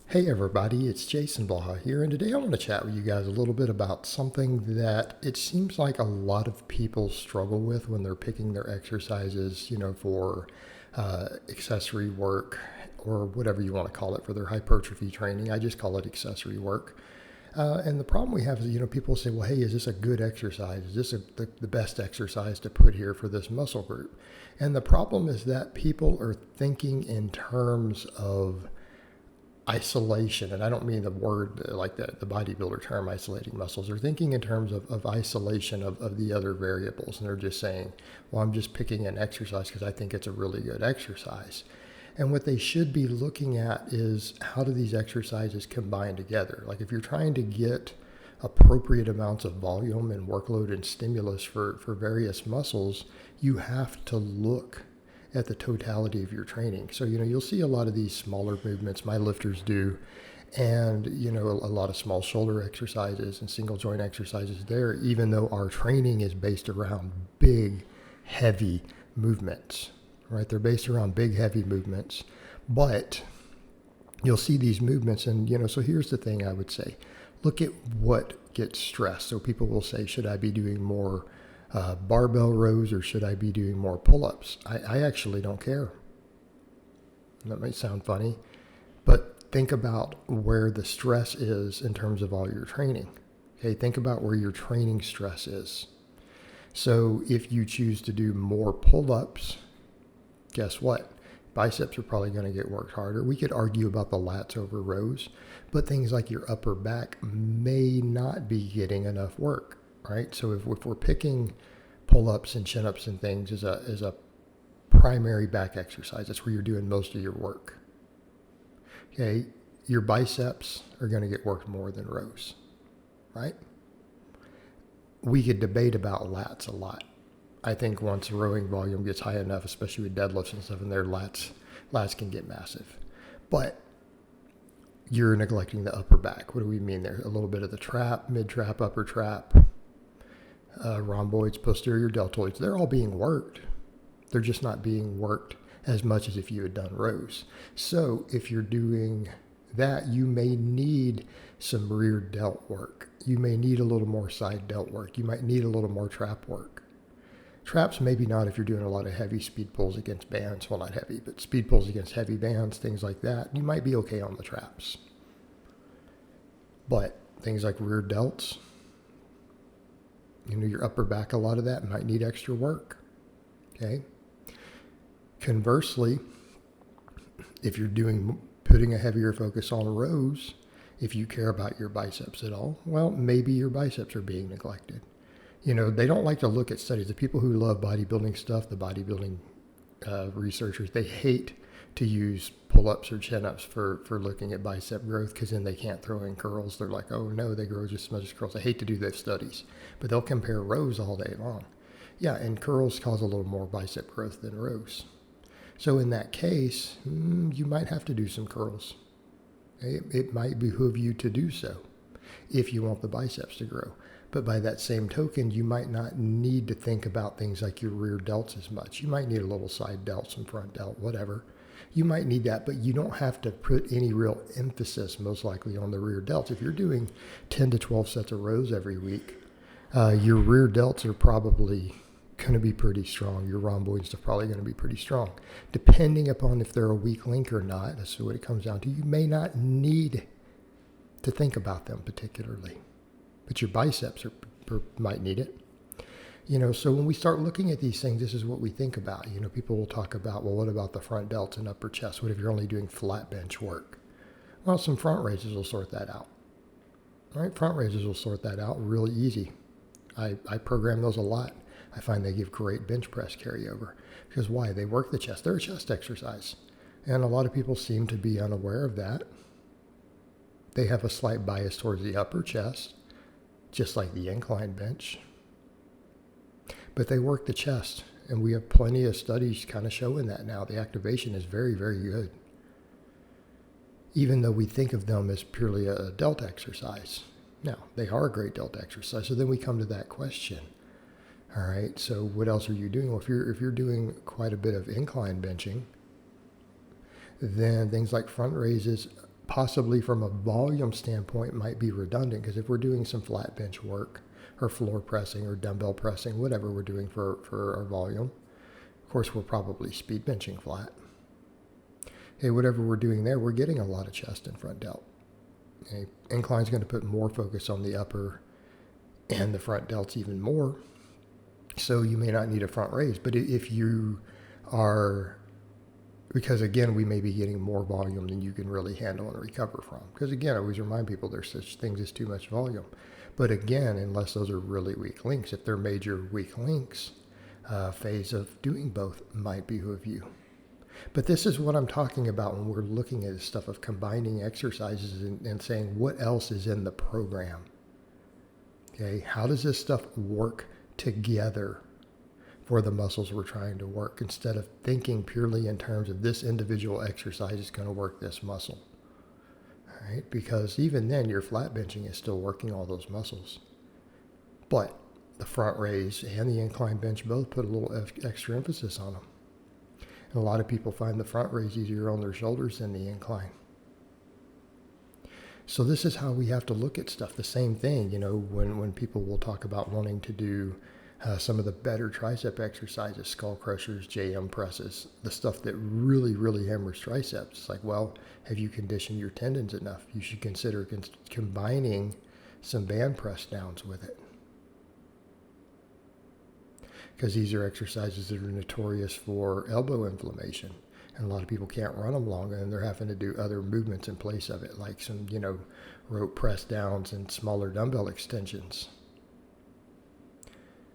Hey everybody, it's Jason Blaha here, and today I want to chat with you guys a little bit about something that it seems like a lot of people struggle with when they're picking their exercises, for accessory work or whatever you want to call it for their hypertrophy training. I just call it accessory work. And the problem we have is, people say, well, hey, is this a good exercise? Is this the best exercise to put here for this muscle group? And the problem is that people are thinking in terms of isolation, and I don't mean the word like the bodybuilder term, isolating muscles. They're thinking in terms of isolation of the other variables, and they're just saying, well, I'm just picking an exercise because I think it's a really good exercise. And what they should be looking at is, how do these exercises combine together? Like, if you're trying to get appropriate amounts of volume and workload and stimulus for various muscles, you have to look at the totality of your training. So, you'll see a lot of these smaller movements, my lifters do, and, a lot of small shoulder exercises and single joint exercises there, even though our training is based around big, heavy movements, right? They're based around big, heavy movements, but you'll see these movements, and, so here's the thing I would say. Look at what gets stressed. So people will say, should I be doing more barbell rows or should I be doing more pull-ups? I actually don't care. That might sound funny, but think about where the stress is in terms of all your training. Okay, think about where your training stress is. So if you choose to do more pull-ups, guess what? Biceps are probably going to get worked harder. We could argue about the lats over rows, but things like your upper back may not be getting enough work, right? So if we're picking pull-ups and chin-ups and things as a primary back exercise, that's where you're doing most of your work. Okay, your biceps are going to get worked more than rows, right? We could debate about lats a lot. I think once rowing volume gets high enough, especially with deadlifts and stuff in there, lats can get massive. But you're neglecting the upper back. What do we mean there? A little bit of the trap, mid-trap, upper trap, rhomboids, posterior deltoids. They're all being worked. They're just not being worked as much as if you had done rows. So if you're doing that, you may need some rear delt work. You may need a little more side delt work. You might need a little more trap work. Traps, maybe not if you're doing a lot of heavy speed pulls against bands. Well, not heavy, but speed pulls against heavy bands, things like that. You might be okay on the traps. But things like rear delts, your upper back, a lot of that might need extra work. Okay. Conversely, if you're putting a heavier focus on rows, if you care about your biceps at all, well, maybe your biceps are being neglected. They don't like to look at studies. The people who love bodybuilding stuff, the bodybuilding researchers, they hate to use pull-ups or chin-ups for looking at bicep growth, because then they can't throw in curls. They're like, oh no, they grow just as much as curls. I hate to do those studies, but they'll compare rows all day long. Yeah, and curls cause a little more bicep growth than rows. So in that case, you might have to do some curls. It might behoove you to do so if you want the biceps to grow. But by that same token, you might not need to think about things like your rear delts as much. You might need a little side delt, some front delt, whatever. You might need that, but you don't have to put any real emphasis, most likely, on the rear delts. If you're doing 10 to 12 sets of rows every week, your rear delts are probably going to be pretty strong. Your rhomboids are probably going to be pretty strong. Depending upon if they're a weak link or not, that's what it comes down to. You may not need to think about them particularly, but your biceps might need it. So when we start looking at these things, this is what we think about. People will talk about, well, what about the front delts and upper chest? What if you're only doing flat bench work? Well, some front raises will sort that out. All right, front raises will sort that out really easy. I program those a lot. I find they give great bench press carryover. Because why? They work the chest. They're a chest exercise. And a lot of people seem to be unaware of that. They have a slight bias towards the upper chest, just like the incline bench. But they work the chest, and we have plenty of studies kind of showing that now. The activation is very, very good, even though we think of them as purely a delt exercise. Now, they are a great delt exercise. So then we come to that question. All right, so what else are you doing? Well, if you're doing quite a bit of incline benching, then things like front raises possibly from a volume standpoint might be redundant, because if we're doing some flat bench work or floor pressing or dumbbell pressing, whatever we're doing for our volume, of course we're probably speed benching flat. Okay, whatever we're doing there, we're getting a lot of chest and front delt. Okay, incline's going to put more focus on the upper and the front delts even more. So you may not need a front raise, but if you are, because again, we may be getting more volume than you can really handle and recover from. Because again, I always remind people there's such things as too much volume. But again, unless those are really weak links, if they're major weak links, phase of doing both might behoove you. But this is what I'm talking about when we're looking at this stuff of combining exercises and saying what else is in the program. Okay, how does this stuff work together for the muscles we're trying to work, instead of thinking purely in terms of this individual exercise is going to work this muscle. All right, because even then your flat benching is still working all those muscles. But the front raise and the incline bench both put a little extra emphasis on them. And a lot of people find the front raise easier on their shoulders than the incline. So this is how we have to look at stuff. The same thing, when people will talk about wanting to do some of the better tricep exercises, skull crushers, JM presses, the stuff that really, really hammers triceps. It's like, well, have you conditioned your tendons enough? You should consider combining some band press downs with it. Because these are exercises that are notorious for elbow inflammation. And a lot of people can't run them long, and they're having to do other movements in place of it, like some, rope press downs and smaller dumbbell extensions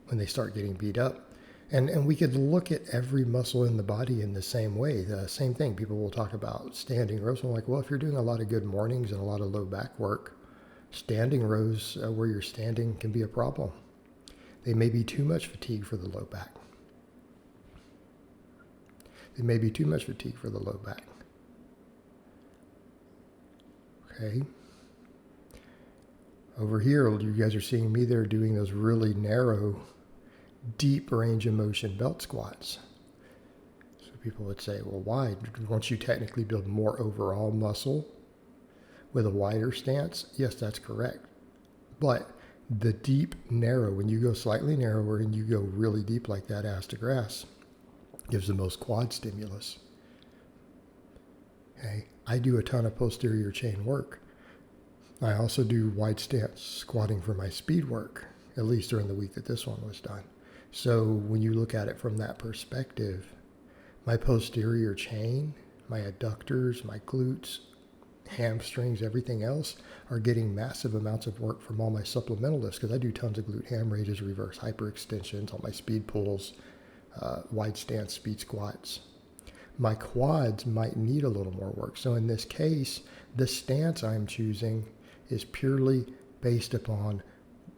when they start getting beat up. And we could look at every muscle in the body in the same way. The same thing, people will talk about standing rows. I'm like, well, if you're doing a lot of good mornings and a lot of low back work, standing rows where you're standing can be a problem. They may be too much fatigue for the low back. They may be too much fatigue for the low back. Okay. Over here, you guys are seeing me there doing those really narrow, deep range of motion belt squats. So people would say, well, why? Won't you technically build more overall muscle with a wider stance? Yes, that's correct. But the deep, narrow, when you go slightly narrower and you go really deep like that, ass to grass, gives the most quad stimulus. Okay, I do a ton of posterior chain work. I also do wide stance squatting for my speed work, at least during the week that this one was done. So when you look at it from that perspective, my posterior chain, my adductors, my glutes, hamstrings, everything else are getting massive amounts of work from all my supplemental lifts, because I do tons of glute ham raises, reverse hyperextensions, all my speed pulls, wide stance speed squats. My quads might need a little more work. So in this case, the stance I'm choosing is purely based upon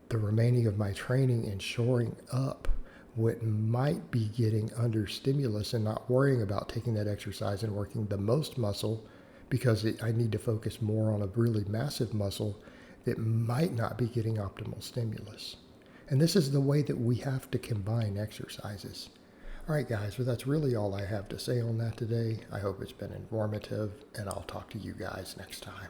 the remaining of my training and shoring up what might be getting under stimulus, and not worrying about taking that exercise and working the most muscle, because I need to focus more on a really massive muscle that might not be getting optimal stimulus. And this is the way that we have to combine exercises. All right, guys, well, that's really all I have to say on that today. I hope it's been informative, and I'll talk to you guys next time.